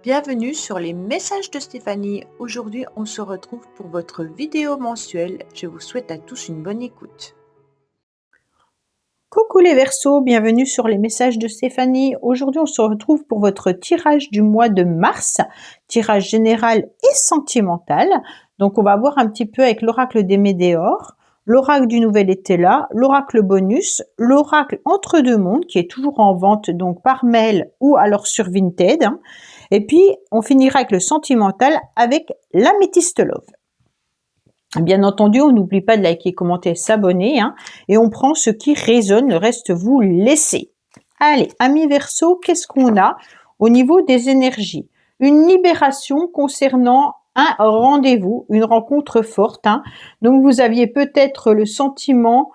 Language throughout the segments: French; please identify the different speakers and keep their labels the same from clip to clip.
Speaker 1: Bienvenue sur les messages de Stéphanie. Aujourd'hui, on se retrouve pour votre vidéo mensuelle. Je vous souhaite à tous une bonne écoute.
Speaker 2: Coucou les Verseaux, bienvenue sur les messages de Stéphanie. Aujourd'hui, on se retrouve pour votre tirage du mois de mars, tirage général et sentimental. Donc, on va voir un petit peu avec l'oracle des Médéors, l'oracle du nouvel été là, l'oracle bonus, l'oracle entre deux mondes qui est toujours en vente donc par mail ou alors sur Vinted. Et puis, on finira avec le sentimental avec l'améthyste love. Bien entendu, on n'oublie pas de liker, commenter, s'abonner, et on prend ce qui résonne, le reste vous laissez. Allez, amis Verseau, qu'est-ce qu'on a au niveau des énergies? Une libération concernant un rendez-vous, une rencontre forte. Donc, vous aviez peut-être le sentiment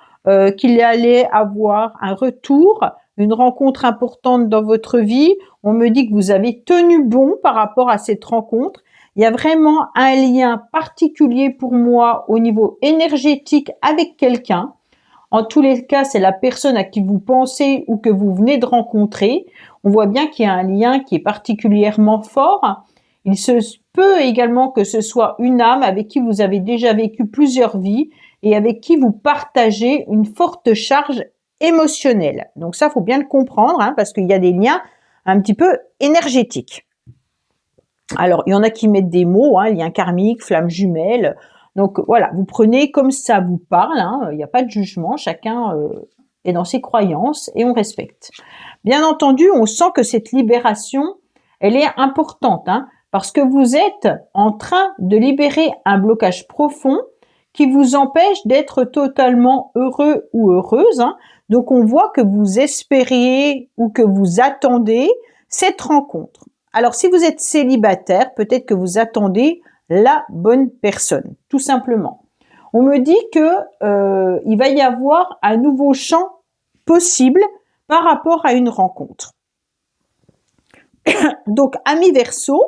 Speaker 2: qu'il allait avoir un retour, une rencontre importante dans votre vie. On me dit que vous avez tenu bon par rapport à cette rencontre. Il y a vraiment un lien particulier pour moi au niveau énergétique avec quelqu'un. En tous les cas, c'est la personne à qui vous pensez ou que vous venez de rencontrer. On voit bien qu'il y a un lien qui est particulièrement fort. Il se peut également que ce soit une âme avec qui vous avez déjà vécu plusieurs vies et avec qui vous partagez une forte charge émotionnelle. Donc ça, faut bien le comprendre, parce qu'il y a des liens un petit peu énergétiques. Alors, il y en a qui mettent des mots, lien karmique, flamme jumelle. Donc, voilà, vous prenez comme ça vous parle. Il n'y a pas de jugement. Chacun est dans ses croyances et on respecte. Bien entendu, on sent que cette libération, elle est importante, parce que vous êtes en train de libérer un blocage profond qui vous empêche d'être totalement heureux ou heureuse. Donc, on voit que vous espériez ou que vous attendez cette rencontre. Alors, si vous êtes célibataire, peut-être que vous attendez la bonne personne, tout simplement. On me dit que il va y avoir un nouveau champ possible par rapport à une rencontre. Donc, amis Verseau,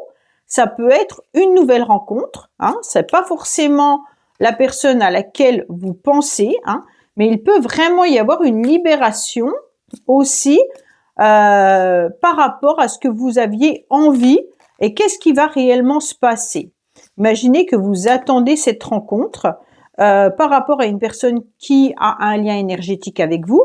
Speaker 2: ça peut être une nouvelle rencontre. C'est pas forcément la personne à laquelle vous pensez, mais il peut vraiment y avoir une libération aussi par rapport à ce que vous aviez envie et qu'est-ce qui va réellement se passer. Imaginez que vous attendez cette rencontre par rapport à une personne qui a un lien énergétique avec vous,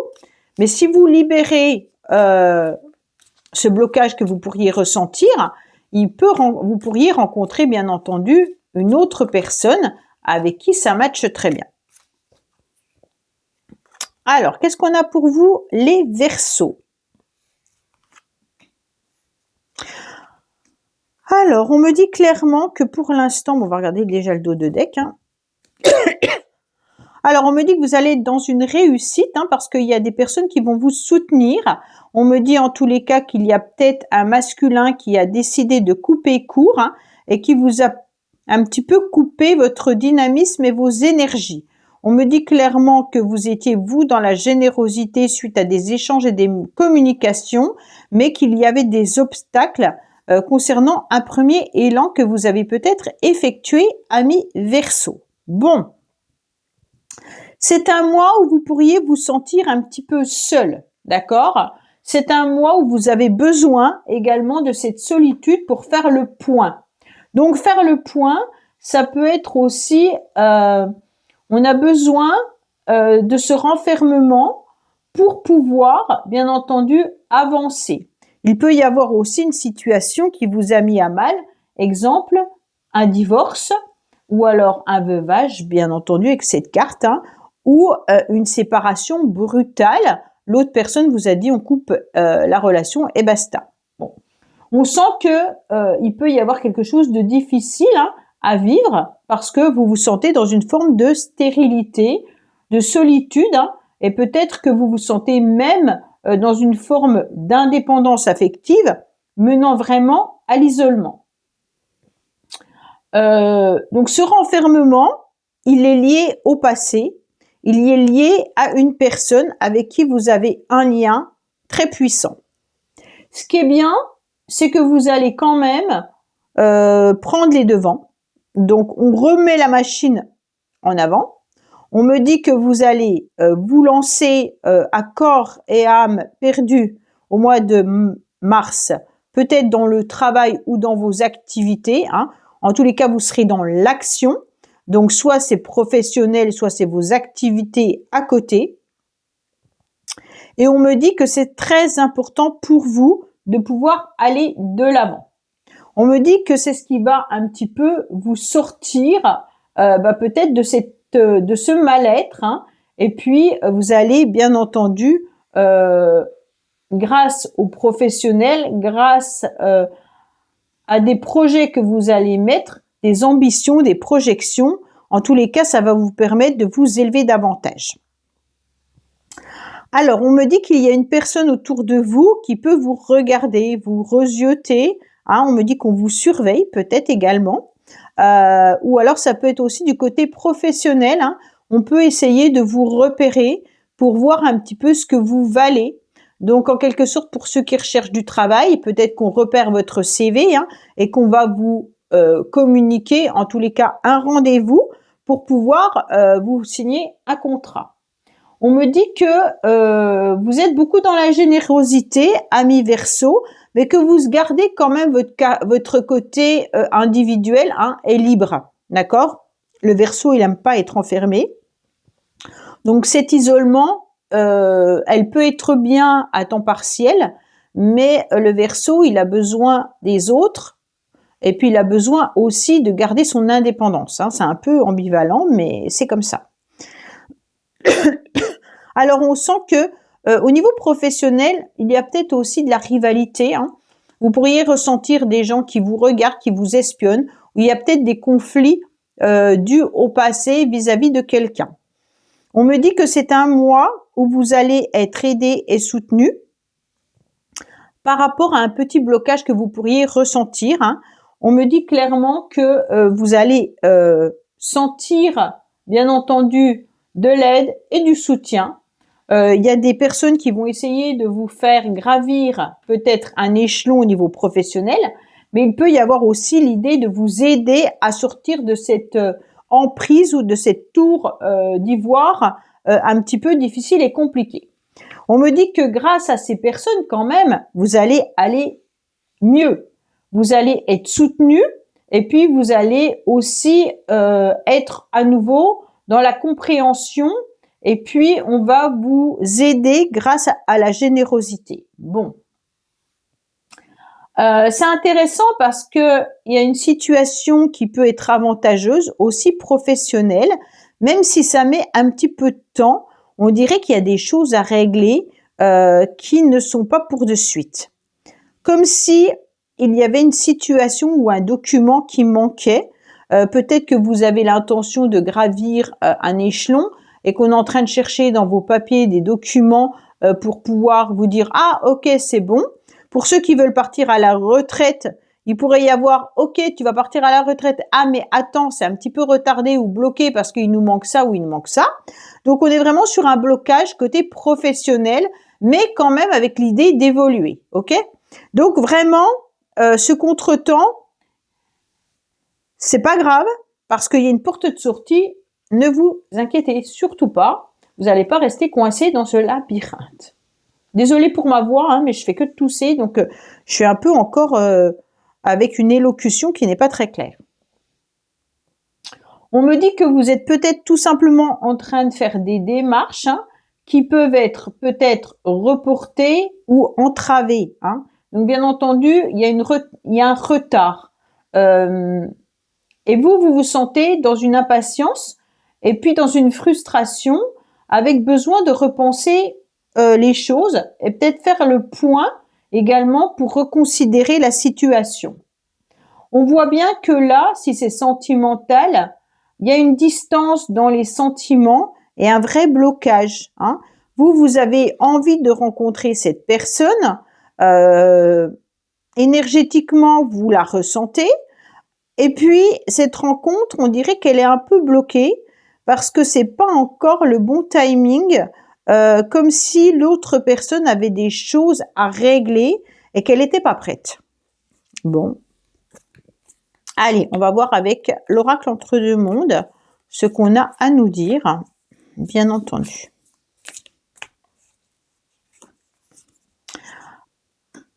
Speaker 2: mais si vous libérez ce blocage que vous pourriez ressentir, vous pourriez rencontrer bien entendu une autre personne avec qui ça matche très bien. Alors, qu'est-ce qu'on a pour vous les Verseaux? Alors, on me dit clairement que pour l'instant, on va regarder déjà le dos de deck. Alors, on me dit que vous allez être dans une réussite, parce qu'il y a des personnes qui vont vous soutenir. On me dit en tous les cas qu'il y a peut-être un masculin qui a décidé de couper court et qui vous a un petit peu coupé votre dynamisme et vos énergies. On me dit clairement que vous étiez, vous, dans la générosité suite à des échanges et des communications, mais qu'il y avait des obstacles concernant un premier élan que vous avez peut-être effectué, amis Verseau. Bon, c'est un mois où vous pourriez vous sentir un petit peu seul, d'accord? C'est un mois où vous avez besoin également de cette solitude pour faire le point. Donc, faire le point, ça peut être aussi, on a besoin de ce renfermement pour pouvoir, bien entendu, avancer. Il peut y avoir aussi une situation qui vous a mis à mal, exemple, un divorce ou alors un veuvage, bien entendu, avec cette carte, ou une séparation brutale. L'autre personne vous a dit on coupe la relation et basta. Bon. On sent que il peut y avoir quelque chose de difficile à vivre parce que vous vous sentez dans une forme de stérilité, de solitude, et peut-être que vous vous sentez même dans une forme d'indépendance affective menant vraiment à l'isolement. Donc ce renfermement, il est lié au passé, il est lié à une personne avec qui vous avez un lien très puissant. Ce qui est bien, c'est que vous allez quand même prendre les devants. Donc on remet la machine en avant. On me dit que vous allez vous lancer à corps et âme perdu au mois de mars, peut-être dans le travail ou dans vos activités, hein. En tous les cas, vous serez dans l'action. Donc, soit c'est professionnel, soit c'est vos activités à côté. Et on me dit que c'est très important pour vous de pouvoir aller de l'avant. On me dit que c'est ce qui va un petit peu vous sortir peut-être de ce mal-être, hein. Et puis, vous allez bien entendu, grâce aux professionnels, grâce à des projets que vous allez mettre, des ambitions, des projections. En tous les cas, ça va vous permettre de vous élever davantage. Alors, on me dit qu'il y a une personne autour de vous qui peut vous regarder, vous rejeter. Hein, on me dit qu'on vous surveille peut-être également. Ou alors, ça peut être aussi du côté professionnel. Hein. On peut essayer de vous repérer pour voir un petit peu ce que vous valez. Donc, en quelque sorte, pour ceux qui recherchent du travail, peut-être qu'on repère votre CV hein, et qu'on va vous communiquer, en tous les cas, un rendez-vous pour pouvoir vous signer un contrat. On me dit que vous êtes beaucoup dans la générosité, amis Verseau, mais que vous gardez quand même votre côté individuel hein, et libre. D'accord? Le Verseau, il n'aime pas être enfermé. Donc, cet isolement, elle peut être bien à temps partiel, mais le Verseau, il a besoin des autres et puis il a besoin aussi de garder son indépendance. Hein. C'est un peu ambivalent, mais c'est comme ça. Alors, on sent que au niveau professionnel, il y a peut-être aussi de la rivalité. Hein. Vous pourriez ressentir des gens qui vous regardent, qui vous espionnent, ou il y a peut-être des conflits dus au passé vis-à-vis de quelqu'un. On me dit que c'est un mois où vous allez être aidé et soutenu par rapport à un petit blocage que vous pourriez ressentir. Hein. On me dit clairement que vous allez sentir, bien entendu, de l'aide et du soutien. Il y a des personnes qui vont essayer de vous faire gravir peut-être un échelon au niveau professionnel, mais il peut y avoir aussi l'idée de vous aider à sortir de cette emprise ou de cette tour d'ivoire un petit peu difficile et compliquée. On me dit que grâce à ces personnes, quand même, vous allez aller mieux. Vous allez être soutenu et puis vous allez aussi être à nouveau dans la compréhension et puis on va vous aider grâce à la générosité. Bon. C'est intéressant parce que il y a une situation qui peut être avantageuse, aussi professionnelle, même si ça met un petit peu de temps. On dirait qu'il y a des choses à régler qui ne sont pas pour de suite. Comme si il y avait une situation ou un document qui manquait. Peut-être que vous avez l'intention de gravir un échelon et qu'on est en train de chercher dans vos papiers des documents pour pouvoir vous dire « Ah, ok, c'est bon ». Pour ceux qui veulent partir à la retraite, il pourrait y avoir « Ok, tu vas partir à la retraite. Ah, mais attends, c'est un petit peu retardé ou bloqué parce qu'il nous manque ça ou il nous manque ça. » Donc, on est vraiment sur un blocage côté professionnel, mais quand même avec l'idée d'évoluer. Ok? Donc, vraiment, ce contretemps, c'est pas grave parce qu'il y a une porte de sortie. Ne vous inquiétez surtout pas. Vous n'allez pas rester coincé dans ce labyrinthe. Désolée pour ma voix, hein, mais je fais que de tousser, donc je suis un peu encore avec une élocution qui n'est pas très claire. On me dit que vous êtes peut-être tout simplement en train de faire des démarches hein, qui peuvent être peut-être reportées ou entravées. Hein. Donc bien entendu, il y a un retard. Et vous vous sentez dans une impatience et puis dans une frustration avec besoin de repenser les choses et peut-être faire le point également pour reconsidérer la situation. On voit bien que là, si c'est sentimental, il y a une distance dans les sentiments et un vrai blocage. Hein. Vous avez envie de rencontrer cette personne, énergétiquement, vous la ressentez, et puis cette rencontre, on dirait qu'elle est un peu bloquée parce que c'est pas encore le bon timing, comme si l'autre personne avait des choses à régler et qu'elle n'était pas prête. Bon. Allez, on va voir avec l'oracle entre deux mondes ce qu'on a à nous dire, bien entendu.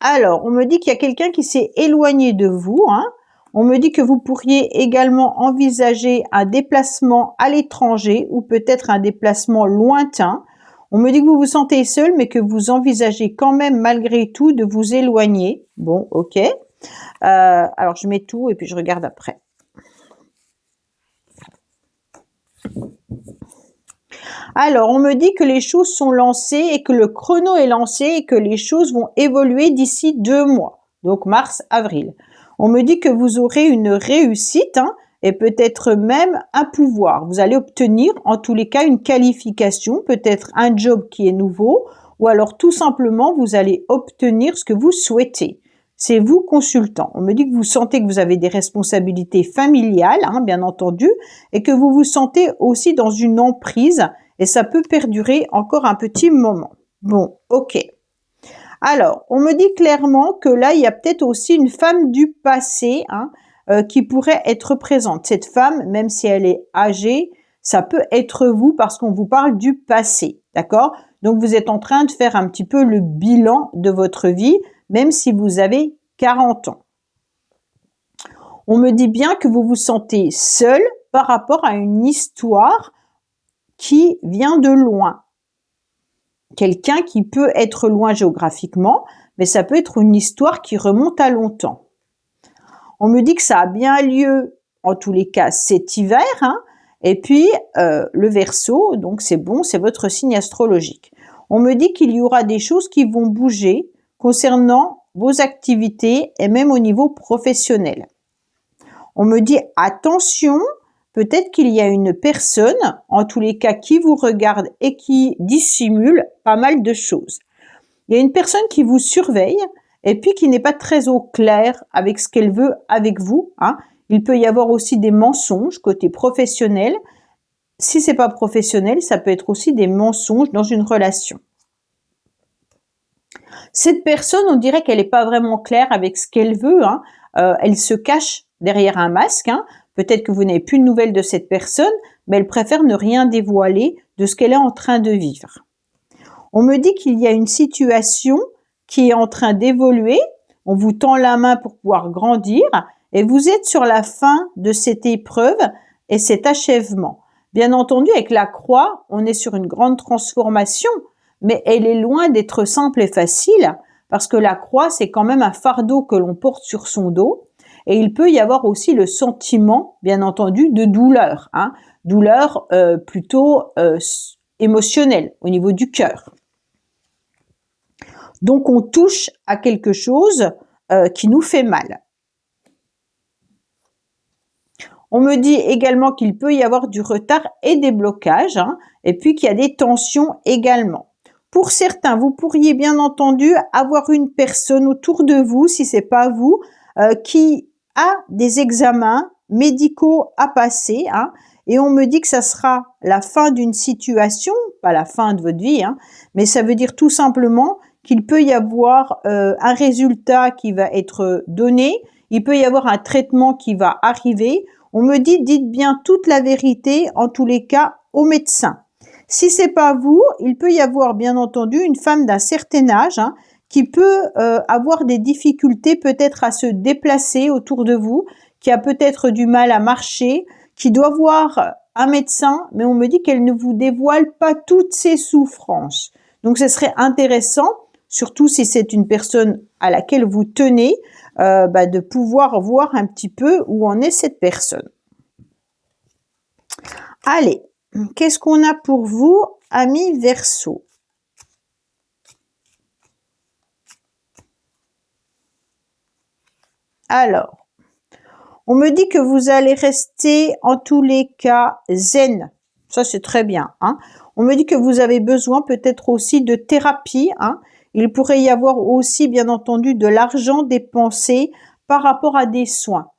Speaker 2: Alors, on me dit qu'il y a quelqu'un qui s'est éloigné de vous, hein. On me dit que vous pourriez également envisager un déplacement à l'étranger ou peut-être un déplacement lointain. On me dit que vous vous sentez seul, mais que vous envisagez quand même malgré tout de vous éloigner. Bon, ok. Alors, je mets tout et puis je regarde après. Alors, on me dit que les choses sont lancées et que le chrono est lancé et que les choses vont évoluer d'ici 2 mois. Donc, mars, avril. On me dit que vous aurez une réussite, hein, et peut-être même un pouvoir. Vous allez obtenir, en tous les cas, une qualification, peut-être un job qui est nouveau, ou alors tout simplement, vous allez obtenir ce que vous souhaitez. C'est vous, consultant. On me dit que vous sentez que vous avez des responsabilités familiales, hein, bien entendu, et que vous vous sentez aussi dans une emprise, et ça peut perdurer encore un petit moment. Bon, ok. Alors, on me dit clairement que là, il y a peut-être aussi une femme du passé, hein, qui pourrait être présente. Cette femme, même si elle est âgée, ça peut être vous parce qu'on vous parle du passé, d'accord? Donc, vous êtes en train de faire un petit peu le bilan de votre vie, même si vous avez 40 ans. On me dit bien que vous vous sentez seul par rapport à une histoire qui vient de loin. Quelqu'un qui peut être loin géographiquement, mais ça peut être une histoire qui remonte à longtemps. On me dit que ça a bien lieu, en tous les cas, cet hiver, hein, et puis le Verseau, donc c'est bon, c'est votre signe astrologique. On me dit qu'il y aura des choses qui vont bouger concernant vos activités et même au niveau professionnel. On me dit attention, peut-être qu'il y a une personne, en tous les cas, qui vous regarde et qui dissimule pas mal de choses. Il y a une personne qui vous surveille et puis qui n'est pas très au clair avec ce qu'elle veut avec vous, hein. Il peut y avoir aussi des mensonges côté professionnel. Si c'est pas professionnel, ça peut être aussi des mensonges dans une relation. Cette personne, on dirait qu'elle n'est pas vraiment claire avec ce qu'elle veut, hein. Elle se cache derrière un masque, hein. Peut-être que vous n'avez plus de nouvelles de cette personne, mais elle préfère ne rien dévoiler de ce qu'elle est en train de vivre. On me dit qu'il y a une situation qui est en train d'évoluer. On vous tend la main pour pouvoir grandir et vous êtes sur la fin de cette épreuve et cet achèvement. Bien entendu, avec la croix, on est sur une grande transformation, mais elle est loin d'être simple et facile parce que la croix, c'est quand même un fardeau que l'on porte sur son dos. Et il peut y avoir aussi le sentiment, bien entendu, de douleur, hein, douleur plutôt émotionnelle au niveau du cœur. Donc, on touche à quelque chose qui nous fait mal. On me dit également qu'il peut y avoir du retard et des blocages, hein, et puis qu'il y a des tensions également. Pour certains, vous pourriez bien entendu avoir une personne autour de vous, si c'est pas vous, qui a des examens médicaux à passer, hein, et on me dit que ça sera la fin d'une situation, pas la fin de votre vie, hein, mais ça veut dire tout simplement qu'il peut y avoir un résultat qui va être donné, il peut y avoir un traitement qui va arriver. On me dit, dites bien toute la vérité, en tous les cas, au médecin. Si c'est pas vous, il peut y avoir bien entendu une femme d'un certain âge, hein, qui peut avoir des difficultés peut-être à se déplacer autour de vous, qui a peut-être du mal à marcher, qui doit voir un médecin, mais on me dit qu'elle ne vous dévoile pas toutes ses souffrances. Donc, ce serait intéressant, surtout si c'est une personne à laquelle vous tenez, de pouvoir voir un petit peu où en est cette personne. Allez, qu'est-ce qu'on a pour vous, amis Verseau? Alors, on me dit que vous allez rester en tous les cas zen. Ça, c'est très bien, hein. On me dit que vous avez besoin peut-être aussi de thérapie, hein. Il pourrait y avoir aussi, bien entendu, de l'argent dépensé par rapport à des soins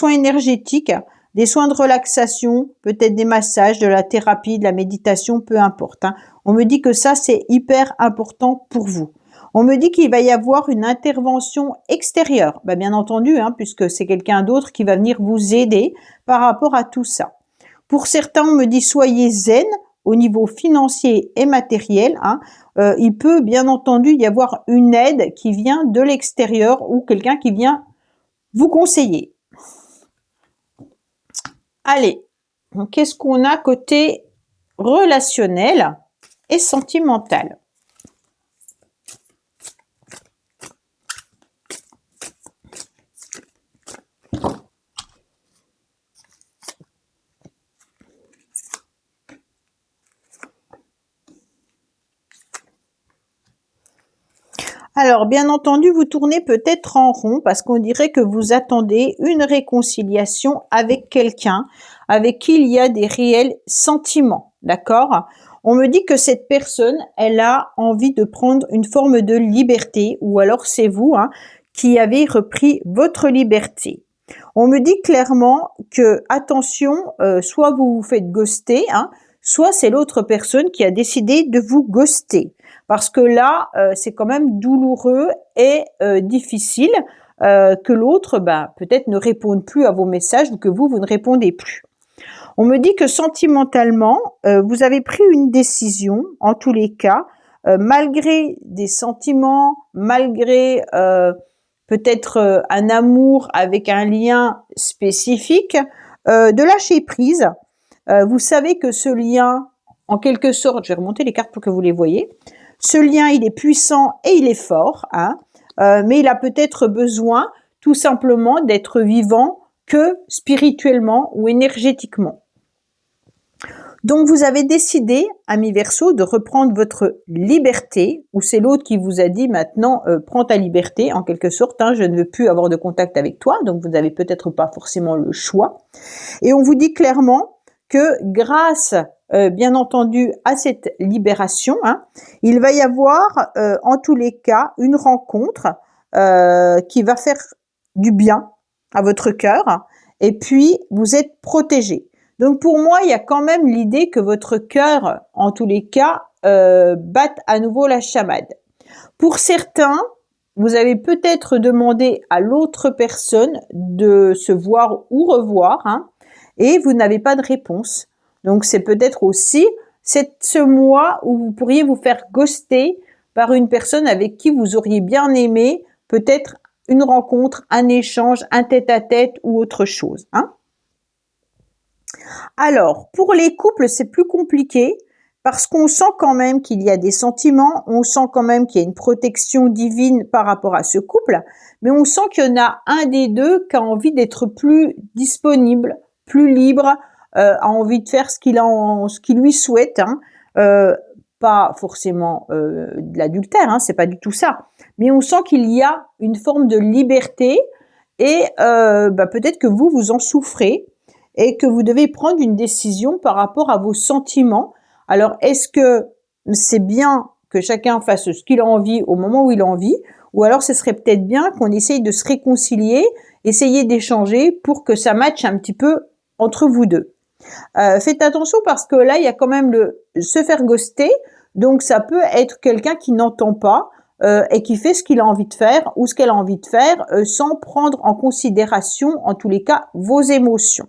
Speaker 2: énergétiques, des soins de relaxation, peut-être des massages, de la thérapie, de la méditation, peu importe, hein. On me dit que ça, c'est hyper important pour vous. On me dit qu'il va y avoir une intervention extérieure, bien entendu, hein, puisque c'est quelqu'un d'autre qui va venir vous aider par rapport à tout ça. Pour certains, on me dit soyez zen, au niveau financier et matériel, hein, il peut bien entendu y avoir une aide qui vient de l'extérieur ou quelqu'un qui vient vous conseiller. Allez, qu'est-ce qu'on a côté relationnel et sentimental? Alors, bien entendu, vous tournez peut-être en rond parce qu'on dirait que vous attendez une réconciliation avec quelqu'un avec qui il y a des réels sentiments, d'accord? On me dit que cette personne, elle a envie de prendre une forme de liberté ou alors c'est vous hein, qui avez repris votre liberté. On me dit clairement que, attention, soit vous vous faites ghoster, hein, soit c'est l'autre personne qui a décidé de vous ghoster. Parce que là, c'est quand même douloureux et difficile que l'autre, peut-être ne réponde plus à vos messages ou que vous ne répondez plus. On me dit que sentimentalement, vous avez pris une décision, en tous les cas, malgré des sentiments, malgré peut-être un amour avec un lien spécifique, de lâcher prise. Vous savez que ce lien, en quelque sorte, je vais remonter les cartes pour que vous les voyez, ce lien, il est puissant et il est fort, hein, mais il a peut-être besoin tout simplement d'être vivant que spirituellement ou énergétiquement. Donc, vous avez décidé, ami Verseau, de reprendre votre liberté, ou c'est l'autre qui vous a dit maintenant, prends ta liberté, en quelque sorte, hein, je ne veux plus avoir de contact avec toi, donc vous n'avez peut-être pas forcément le choix. Et on vous dit clairement que grâce, bien entendu, à cette libération, hein, il va y avoir, en tous les cas, une rencontre qui va faire du bien à votre cœur, et puis vous êtes protégé. Donc pour moi, il y a quand même l'idée que votre cœur, en tous les cas, batte à nouveau la chamade. Pour certains, vous avez peut-être demandé à l'autre personne de se voir ou revoir, hein, et vous n'avez pas de réponse. Donc c'est peut-être aussi ce mois où vous pourriez vous faire ghoster par une personne avec qui vous auriez bien aimé peut-être une rencontre, un échange, un tête-à-tête ou autre chose, hein. Alors, pour les couples, c'est plus compliqué parce qu'on sent quand même qu'il y a des sentiments, on sent quand même qu'il y a une protection divine par rapport à ce couple, mais on sent qu'il y en a un des deux qui a envie d'être plus disponible, plus libre, a envie de faire ce qu'il lui souhaite, hein. Pas forcément de l'adultère, hein, c'est pas du tout ça, mais on sent qu'il y a une forme de liberté et peut-être que vous en souffrez et que vous devez prendre une décision par rapport à vos sentiments. Alors, est-ce que c'est bien que chacun fasse ce qu'il a envie au moment où il a envie, ou alors ce serait peut-être bien qu'on essaye de se réconcilier, essayer d'échanger pour que ça matche un petit peu entre vous deux. Faites attention parce que là, il y a quand même le se faire ghoster, donc ça peut être quelqu'un qui n'entend pas et qui fait ce qu'il a envie de faire ou ce qu'elle a envie de faire sans prendre en considération, en tous les cas, vos émotions.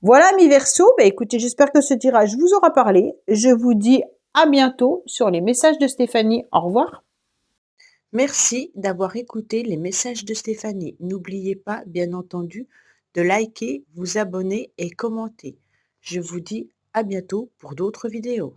Speaker 2: Voilà, mes Verseaux, écoutez, j'espère que ce tirage vous aura parlé. Je vous dis à bientôt sur les messages de Stéphanie. Au revoir.
Speaker 1: Merci d'avoir écouté les messages de Stéphanie. N'oubliez pas, bien entendu, de liker, vous abonner et commenter. Je vous dis à bientôt pour d'autres vidéos.